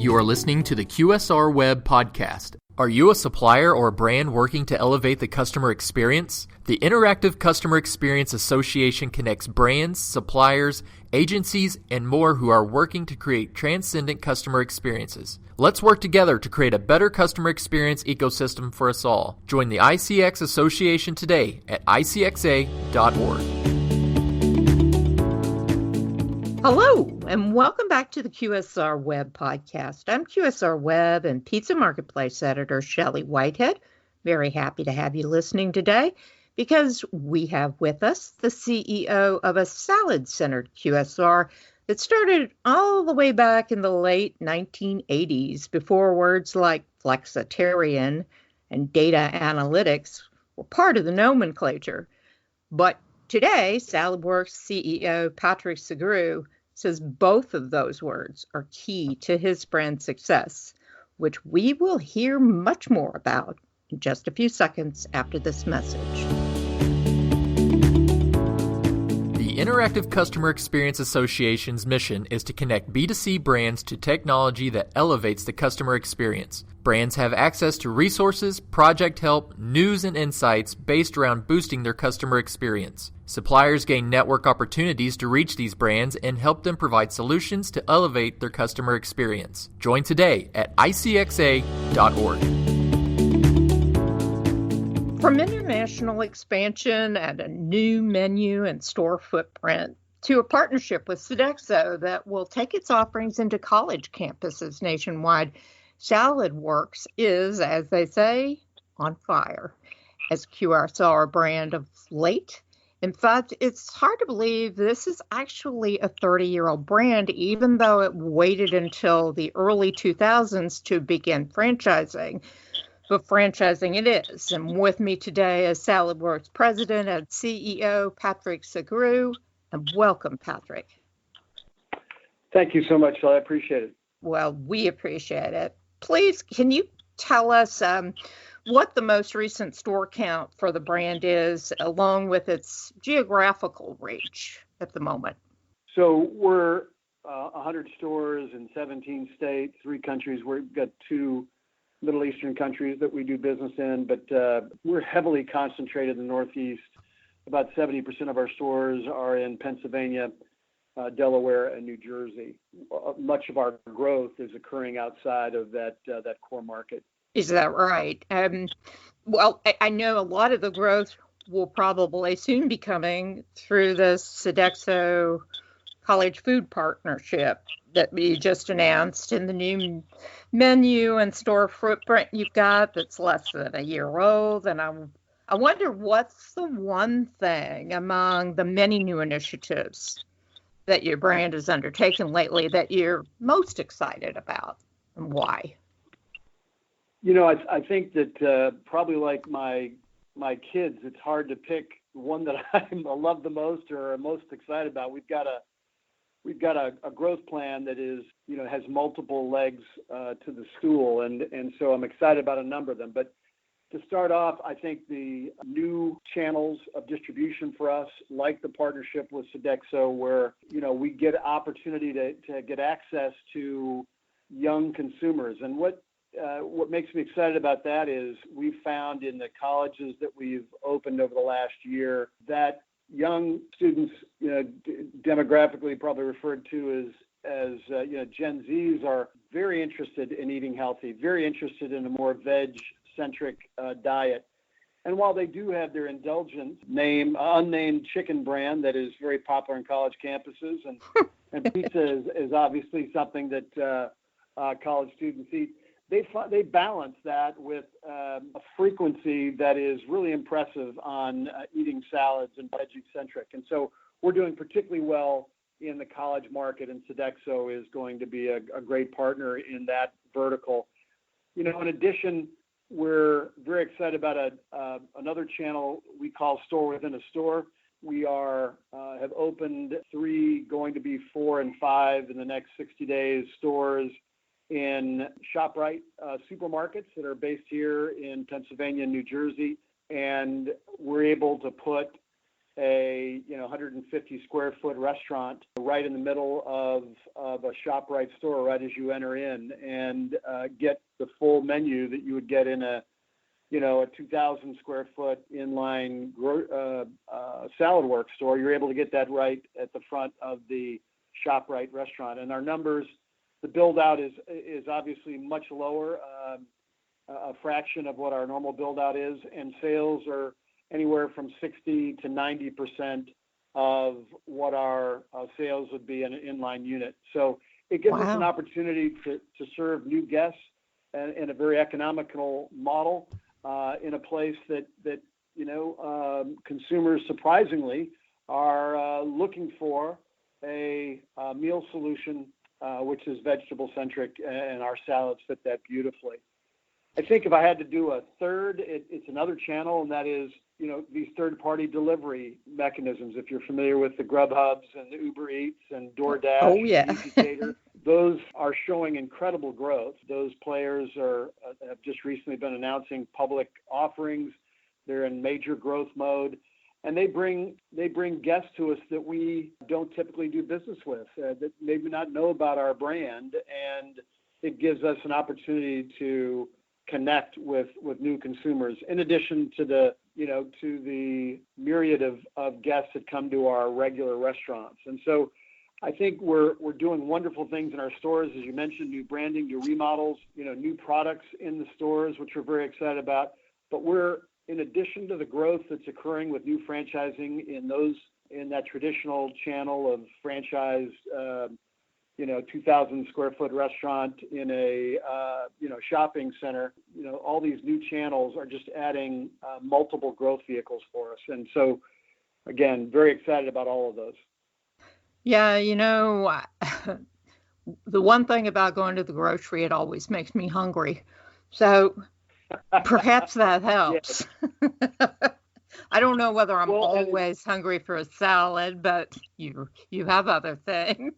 You are listening to the QSR Web Podcast. Are you a supplier or a brand working to elevate the customer experience? The Interactive Customer Experience Association connects brands, suppliers, agencies, and more who are working to create transcendent customer experiences. Let's work together to create a better customer experience ecosystem for us all. Join the ICX Association today at icxa.org. Hello, and welcome back to the QSR Web Podcast. I'm QSR Web and Pizza Marketplace Editor Shelley Whitehead. Very happy to have you listening today because we have with us the CEO of a salad-centered QSR that started all the way back in the late 1980s before words like flexitarian and data analytics were part of the nomenclature. But today, Saladworks CEO Patrick Segru says both of those words are key to his brand success, which we will hear much more about in just a few seconds after this message. The Interactive Customer Experience Association's mission is to connect B2C brands to technology that elevates the customer experience. Brands have access to resources, project help, news, and insights based around boosting their customer experience. Suppliers gain network opportunities to reach these brands and help them provide solutions to elevate their customer experience. Join today at icxa.org. From international expansion and a new menu and store footprint to a partnership with Sodexo that will take its offerings into college campuses nationwide, Saladworks is, as they say, on fire as QSR brand of late. In fact, it's hard to believe this is actually a 30-year-old brand, even though it waited until the early 2000s to begin franchising. But franchising it is. And with me today is Saladworks President and CEO Patrick Segru. And welcome, Patrick. Thank you so much, Phil. I appreciate it. Well, we appreciate it. Please, can you tell us what the most recent store count for the brand is, along with its geographical reach at the moment? So we're 100 stores in 17 states, 3 countries. We've got 2 Middle Eastern countries that we do business in, but we're heavily concentrated in the Northeast. About 70% of our stores are in Pennsylvania, Delaware, and New Jersey. Much of our growth is occurring outside of that core market. Is that right? Well, I know a lot of the growth will probably soon be coming through the Sodexo College Food Partnership that we just announced, and the new menu and store footprint you've got that's less than a year old. And I wonder what's the one thing among the many new initiatives that your brand has undertaken lately that you're most excited about, and why? You know, I think that probably like my kids, it's hard to pick one that I love the most or am most excited about. We've got a growth plan that is, has multiple legs to the stool, and so I'm excited about a number of them. But to start off, I think the new channels of distribution for us, like the partnership with Sodexo, where we get opportunity to get access to young consumers. And what makes me excited about that is we've found in the colleges that we've opened over the last year that young students, demographically probably referred to as Gen Zs, are very interested in eating healthy, very interested in a more veg-centric diet. And while they do have their indulgent unnamed chicken brand that is very popular in college campuses, and pizza is obviously something that college students eat, they balance that with a frequency that is really impressive on eating salads and veggie-centric. And so we're doing particularly well in the college market, and Sodexo is going to be a great partner in that vertical. In addition, we're very excited about another channel we call store within a store. We have opened 3, going to be 4 and 5 in the next 60 days, stores in ShopRite supermarkets that are based here in Pennsylvania and New Jersey. And we're able to put a 150 square foot restaurant right in the middle of a ShopRite store right as you enter in, and get the full menu that you would get in a 2,000 square foot inline Saladworks store. You're able to get that right at the front of the ShopRite restaurant. And our numbers, the build out is obviously much lower, a fraction of what our normal build out is, and sales are anywhere from 60 to 90% of what our sales would be in an inline unit. So it gives us an opportunity to serve new guests in a very economical model, in a place that consumers surprisingly are looking for a meal solution, which is vegetable centric, and our salads fit that beautifully. I think if I had to do a third, it's another channel, and that is these third-party delivery mechanisms. If you're familiar with the Grubhubs and the Uber Eats and DoorDash, oh yeah, and Easy Cater, those are showing incredible growth. Those players have just recently been announcing public offerings. They're in major growth mode, and they bring guests to us that we don't typically do business with, that maybe not know about our brand, and it gives us an opportunity to connect with new consumers, in addition to the myriad of guests that come to our regular restaurants. And so I think we're doing wonderful things in our stores, as you mentioned, new branding, new remodels, new products in the stores, which we're very excited about. But we're, in addition to the growth that's occurring with new franchising in that traditional channel of franchise, 2,000 square foot restaurant in a shopping center, all these new channels are just adding multiple growth vehicles for us. And so, again, very excited about all of those. Yeah, the one thing about going to the grocery, it always makes me hungry. So perhaps that helps. I don't know whether I'm always hungry for a salad, but you have other things.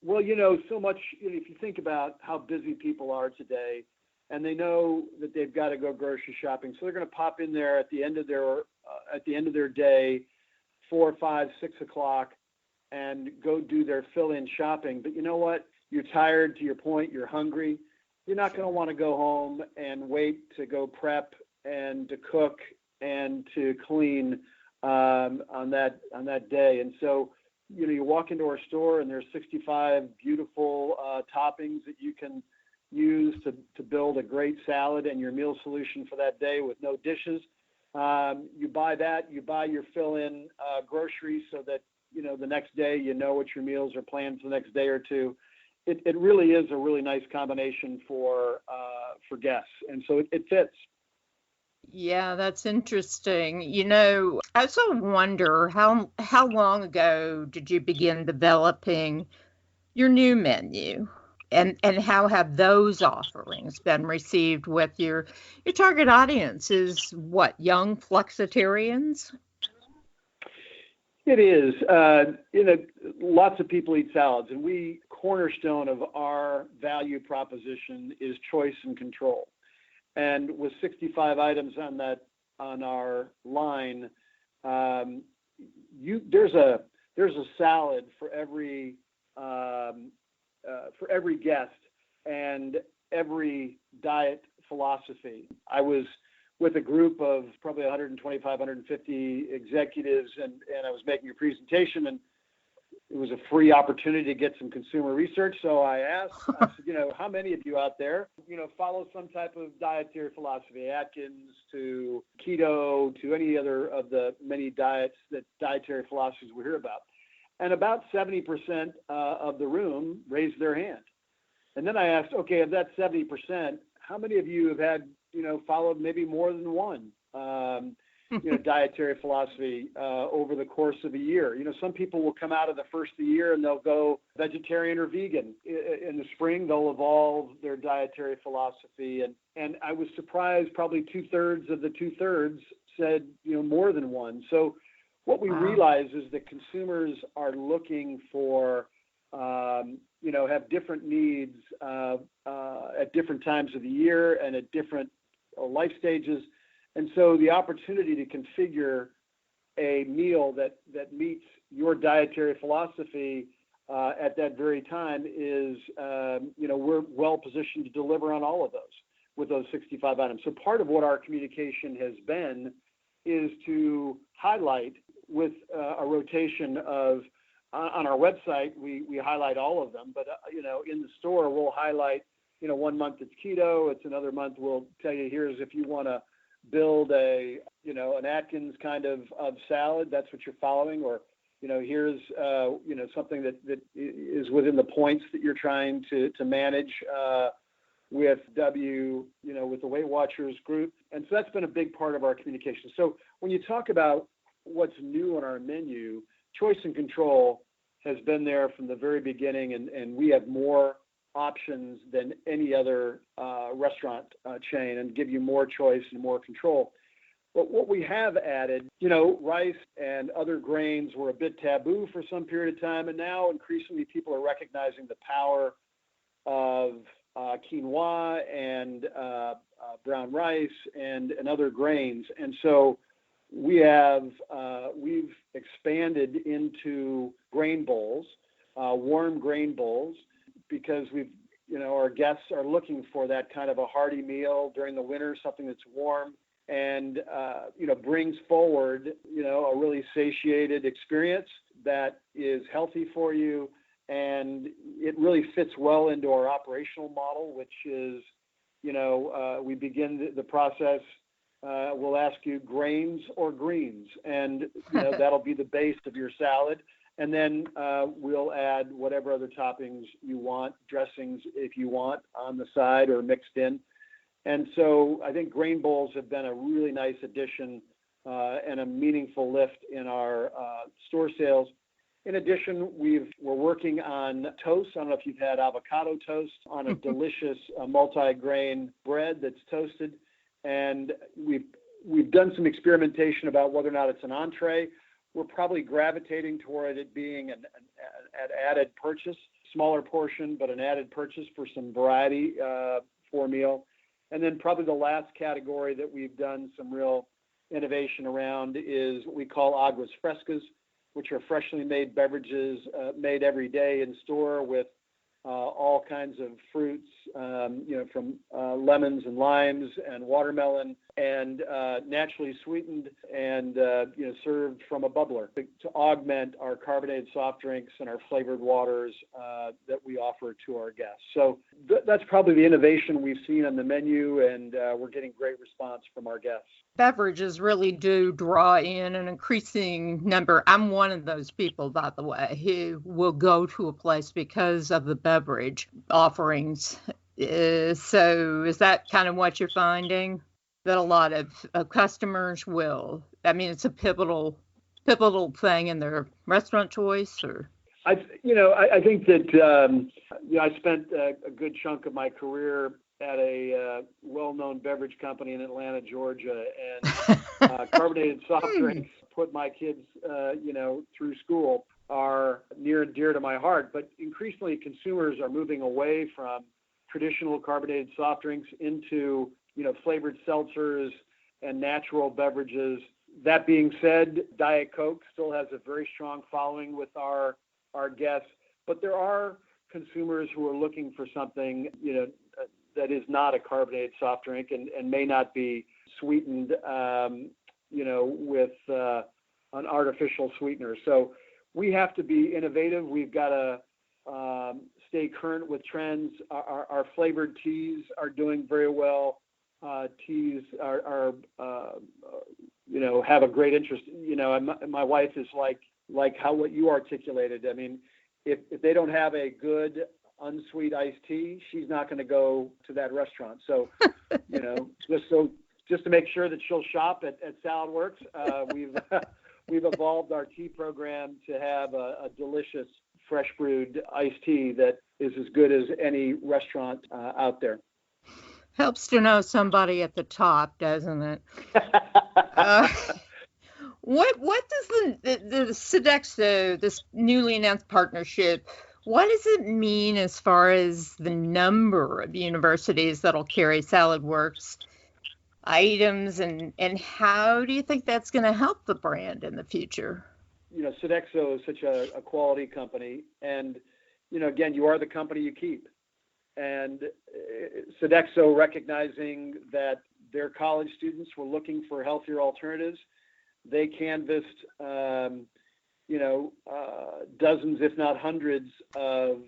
Well, so much, if you think about how busy people are today, and they know that they've got to go grocery shopping, so they're going to pop in there at the end of their day, 4, 5, 6 o'clock, and go do their fill-in shopping. But you know what? You're tired, to your point, you're hungry. You're not going to want to go home and wait to go prep and to cook and to clean on that day. And so, you walk into our store and there's 65 beautiful toppings that you can use to build a great salad and your meal solution for that day with no dishes. You buy that, you buy your fill-in groceries so that, the next day, what your meals are planned for the next day or two. It really is a really nice combination for guests. And so it fits. Yeah, that's interesting. I also wonder how long ago did you begin developing your new menu, and how have those offerings been received with your target audience? Is what, young flexitarians? It is. Lots of people eat salads, and cornerstone of our value proposition is choice and control. And with 65 items on our line, there's a salad for every guest and every diet philosophy. I was with a group of probably 125, 150 executives, and I was making a presentation, and it was a free opportunity to get some consumer research. So I said, how many of you out there, follow some type of dietary philosophy, Atkins to keto to any other of the many dietary philosophies we hear about? And about 70% of the room raised their hand. And then I asked, okay, of that 70%, how many of you have had, followed maybe more than one, dietary philosophy over the course of a year? Some people will come out of the first of the year and they'll go vegetarian or vegan. In the spring, they'll evolve their dietary philosophy. And I was surprised, probably 2/3 of the 2/3 said, more than one. So what we realize is that consumers are looking for, have different needs at different times of the year and at different life stages. And so the opportunity to configure a meal that meets your dietary philosophy at that very time is, we're well positioned to deliver on all of those with those 65 items. So part of what our communication has been is to highlight with a rotation of, on our website, we highlight all of them, but, in the store, we'll highlight, one month it's keto, it's another month we'll tell you, here's if you want to build an Atkins kind of salad, that's what you're following, or, here's, something that is within the points that you're trying to manage with with the Weight Watchers group. And so that's been a big part of our communication. So when you talk about what's new on our menu, choice and control has been there from the very beginning, and we have more options than any other restaurant chain, and give you more choice and more control. But what we have added, rice and other grains were a bit taboo for some period of time, and now increasingly people are recognizing the power of quinoa and brown rice and other grains. And so we've expanded into grain bowls, warm grain bowls, because our guests are looking for that kind of a hearty meal during the winter, something that's warm and, brings forward, a really satiated experience that is healthy for you. And it really fits well into our operational model, which is, we begin the process. We'll ask you grains or greens, and that'll be the base of your salad. And then we'll add whatever other toppings you want, dressings if you want on the side or mixed in. And so I think grain bowls have been a really nice addition and a meaningful lift in our store sales. In addition, we're working on toast. I don't know if you've had avocado toast on a delicious multi-grain bread that's toasted. And we've done some experimentation about whether or not it's an entree. We're probably gravitating toward it being an added purchase, smaller portion, but an added purchase for some variety for a meal. And then probably the last category that we've done some real innovation around is what we call aguas frescas, which are freshly made beverages made every day in store with all kinds of fruits, from lemons and limes and watermelon, and naturally sweetened and served from a bubbler to augment our carbonated soft drinks and our flavored waters that we offer to our guests. So that's probably the innovation we've seen on the menu, and we're getting great response from our guests. Beverages really do draw in an increasing number. I'm one of those people, by the way, who will go to a place because of the beverage offerings. So is that kind of what you're finding? That a lot of customers will, it's a pivotal thing in their restaurant choice? Or I think that, I spent a good chunk of my career at a well-known beverage company in Atlanta, Georgia, and carbonated soft drinks put my kids, through school are near and dear to my heart. But increasingly, consumers are moving away from traditional carbonated soft drinks into, flavored seltzers and natural beverages. That being said, Diet Coke still has a very strong following with our guests, but there are consumers who are looking for something, that is not a carbonated soft drink and may not be sweetened, with an artificial sweetener. So we have to be innovative. We've got to stay current with trends. Our flavored teas are doing very well. Teas are have a great interest. My wife is like how what you articulated. I mean, if they don't have a good unsweet iced tea, she's not going to go to that restaurant. So, just to make sure that she'll shop at Saladworks, we've evolved our tea program to have a delicious fresh brewed iced tea that is as good as any restaurant out there. Helps to know somebody at the top, doesn't it? What does the Sodexo, this newly announced partnership, what does it mean as far as the number of universities that'll carry Saladworks? items, and how do you think that's going to help the brand in the future? Sodexo is such a quality company, and again, you are the company you keep. And Sodexo, recognizing that their college students were looking for healthier alternatives, they canvassed dozens, if not hundreds, of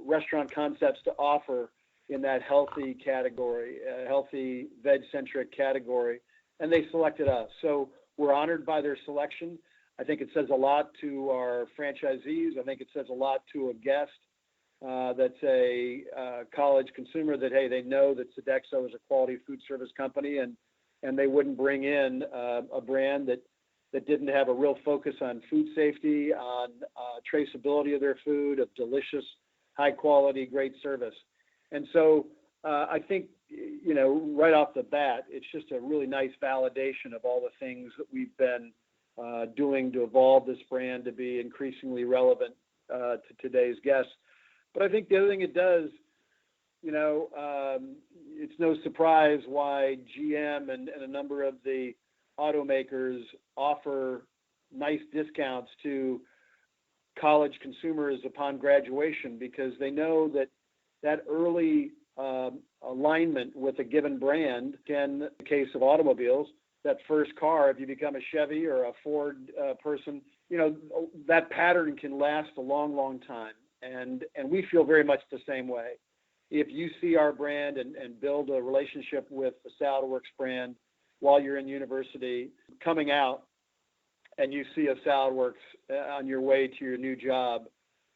restaurant concepts to offer in that healthy category, healthy veg-centric category, and they selected us. So we're honored by their selection. I think it says a lot to our franchisees. I think it says a lot to a guest that's a college consumer that, hey, they know that Sodexo is a quality food service company, and they wouldn't bring in a brand that didn't have a real focus on food safety, on traceability of their food, of delicious, high quality, great service. And so I think, right off the bat, it's just a really nice validation of all the things that we've been doing to evolve this brand to be increasingly relevant to today's guests. But I think the other thing it does, it's no surprise why GM and a number of the automakers offer nice discounts to college consumers upon graduation, because they know that early alignment with a given brand can, in the case of automobiles, that first car, if you become a Chevy or a Ford person, that pattern can last a long, long time. And we feel very much the same way. If you see our brand and build a relationship with the Saladworks brand while you're in university, coming out, and you see a Saladworks on your way to your new job,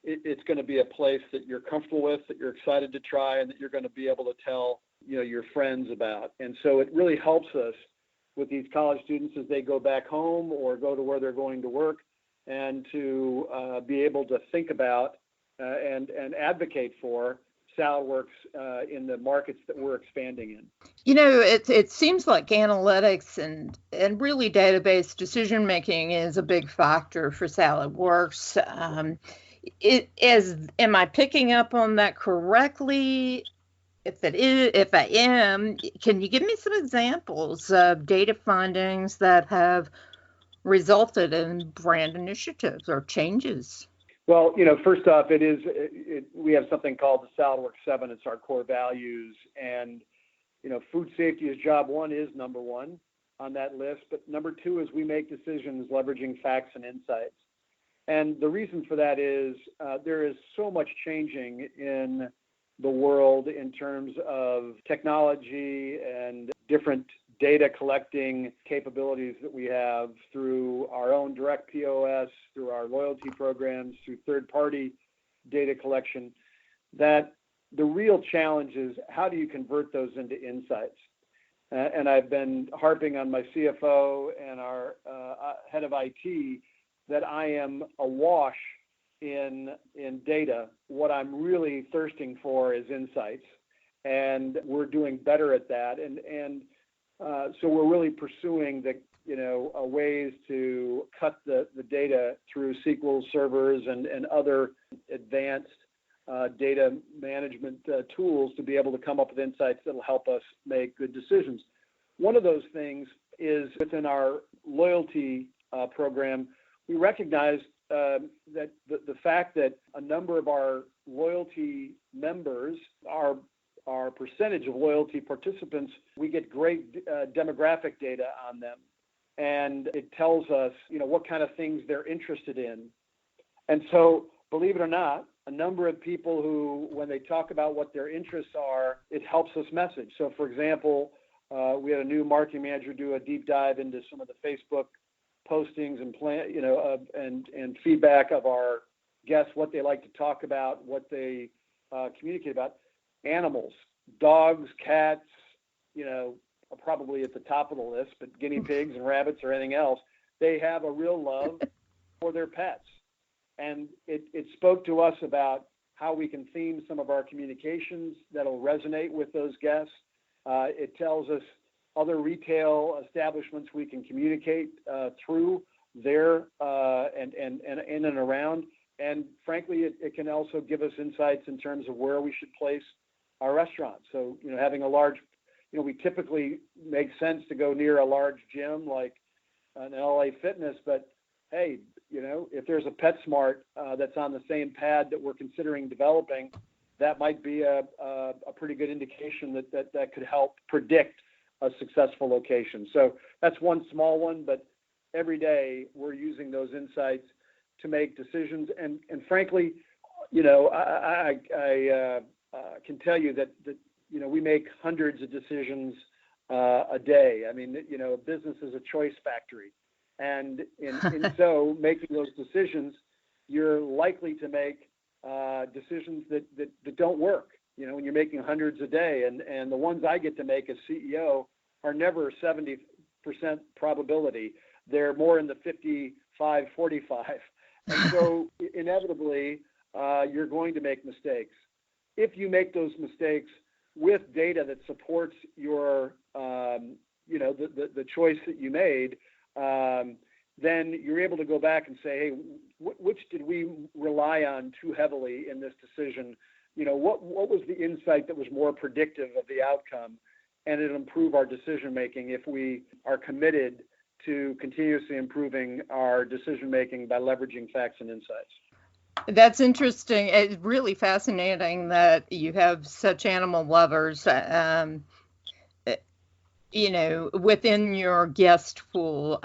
it's going to be a place that you're comfortable with, that you're excited to try, and that you're going to be able to tell your friends about. And so it really helps us with these college students as they go back home or go to where they're going to work, and to be able to think about and advocate for Saladworks in the markets that we're expanding in. It seems like analytics and really database decision making is a big factor for Saladworks. Am I picking up on that correctly? If I am, can you give me some examples of data findings that have resulted in brand initiatives or changes? Well, first off, we have something called the Saladworks 7. It's our core values, and food safety is job one, is number one on that list. But number two is we make decisions leveraging facts and insights. And the reason for that is there is so much changing in the world in terms of technology and different data collecting capabilities that we have through our own direct POS, through our loyalty programs, through third-party data collection, that the real challenge is how do you convert those into insights? And I've been harping on my CFO and our head of IT that I am awash in data. What I'm really thirsting for is insights, and we're doing better at that. And so we're really pursuing ways to cut the data through SQL servers and other advanced data management tools to be able to come up with insights that will help us make good decisions. One of those things is within our loyalty program, we recognize that the fact that a number of our loyalty members, our percentage of loyalty participants, we get great demographic data on them. And it tells us, what kind of things they're interested in. And so, believe it or not, a number of people who, when they talk about what their interests are, it helps us message. So, for example, we had a new marketing manager do a deep dive into some of the Facebook postings and feedback of our guests, what they like to talk about, what they communicate about. Animals, dogs, cats, are probably at the top of the list, but guinea pigs and rabbits or anything else, they have a real love for their pets. And it spoke to us about how we can theme some of our communications that'll resonate with those guests. It tells us other retail establishments we can communicate through there and in and around. And frankly, it can also give us insights in terms of where we should place our restaurants. So, having a large, we typically make sense to go near a large gym like an LA Fitness, but hey, if there's a PetSmart that's on the same pad that we're considering developing, that might be a pretty good indication that could help predict a successful location. So that's one small one, but every day we're using those insights to make decisions. And frankly, I can tell you that we make hundreds of decisions a day. I mean, business is a choice factory. And in so making those decisions, you're likely to make decisions that don't work, when you're making hundreds a day. And the ones I get to make as CEO are never 70% probability. They're more in the 55, 45. And so inevitably, you're going to make mistakes. If you make those mistakes with data that supports your, the choice that you made, then you're able to go back and say, hey, which did we rely on too heavily in this decision? What was the insight that was more predictive of the outcome? And it'll improve our decision making if we are committed to continuously improving our decision making by leveraging facts and insights. That's interesting. It's really fascinating that you have such animal lovers, within your guest pool.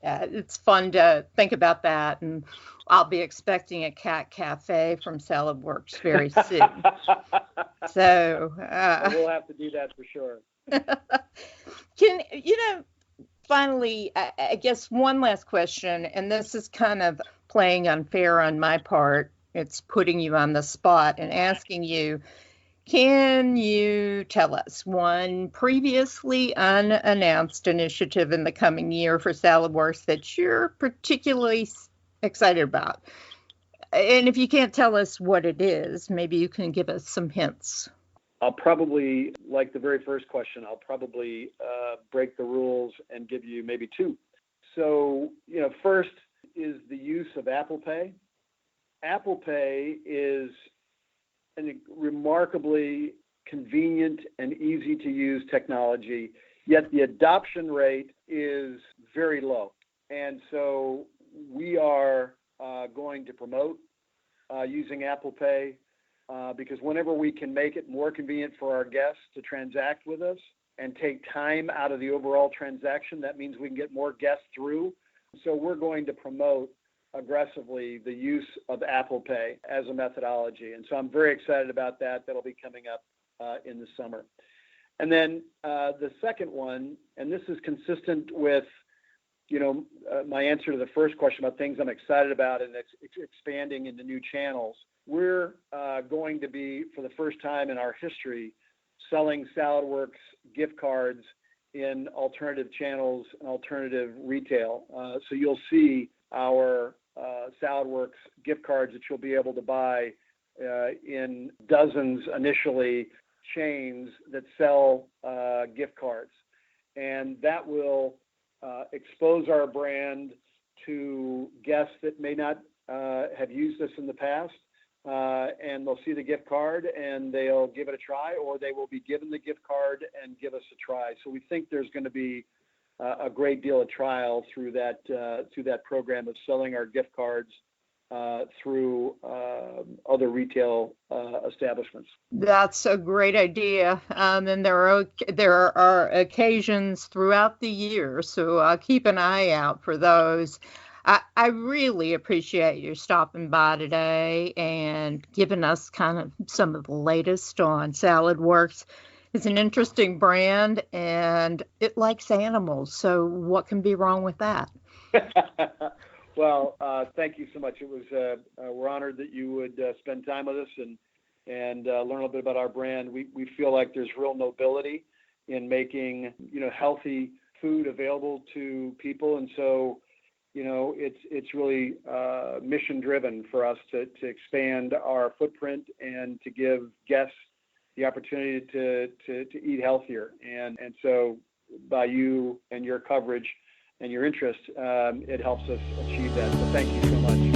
It's fun to think about that, and I'll be expecting a cat cafe from Saladworks very soon. So we'll have to do that for sure. Finally, I guess one last question, and this is kind of playing unfair on my part. It's putting you on the spot and asking you, can you tell us one previously unannounced initiative in the coming year for Saladworks that you're particularly excited about? And if you can't tell us what it is, maybe you can give us some hints. I'll probably, like the very first question, break the rules and give you maybe two. So, first is the use of Apple Pay. Apple Pay is a remarkably convenient and easy to use technology, yet the adoption rate is very low. And so we are going to promote using Apple Pay because whenever we can make it more convenient for our guests to transact with us and take time out of the overall transaction, that means we can get more guests through. So we're going to promote aggressively the use of Apple Pay as a methodology. And so I'm very excited about that. That'll be coming up in the summer. And then the second one, and this is consistent with, my answer to the first question about things I'm excited about and expanding into new channels. We're going to be, for the first time in our history, selling Saladworks gift cards in alternative channels and alternative retail. So you'll see our Saladworks gift cards that you'll be able to buy in dozens, initially, chains that sell gift cards. And that will expose our brand to guests that may not have used us in the past. And they'll see the gift card and they'll give it a try, or they will be given the gift card and give us a try. So we think there's going to be a great deal of trial through that program of selling our gift cards through other retail establishments. That's a great idea. And there are occasions throughout the year, so I'll keep an eye out for those. I really appreciate you stopping by today and giving us kind of some of the latest on Saladworks. It's an interesting brand and it likes animals. So what can be wrong with that? Well, thank you so much. It was we're honored that you would spend time with us and learn a little bit about our brand. We feel like there's real nobility in making healthy food available to people, and so it's really mission driven for us to expand our footprint and to give guests the opportunity to eat healthier. And so by you and your coverage and your interest, it helps us achieve that. So thank you so much.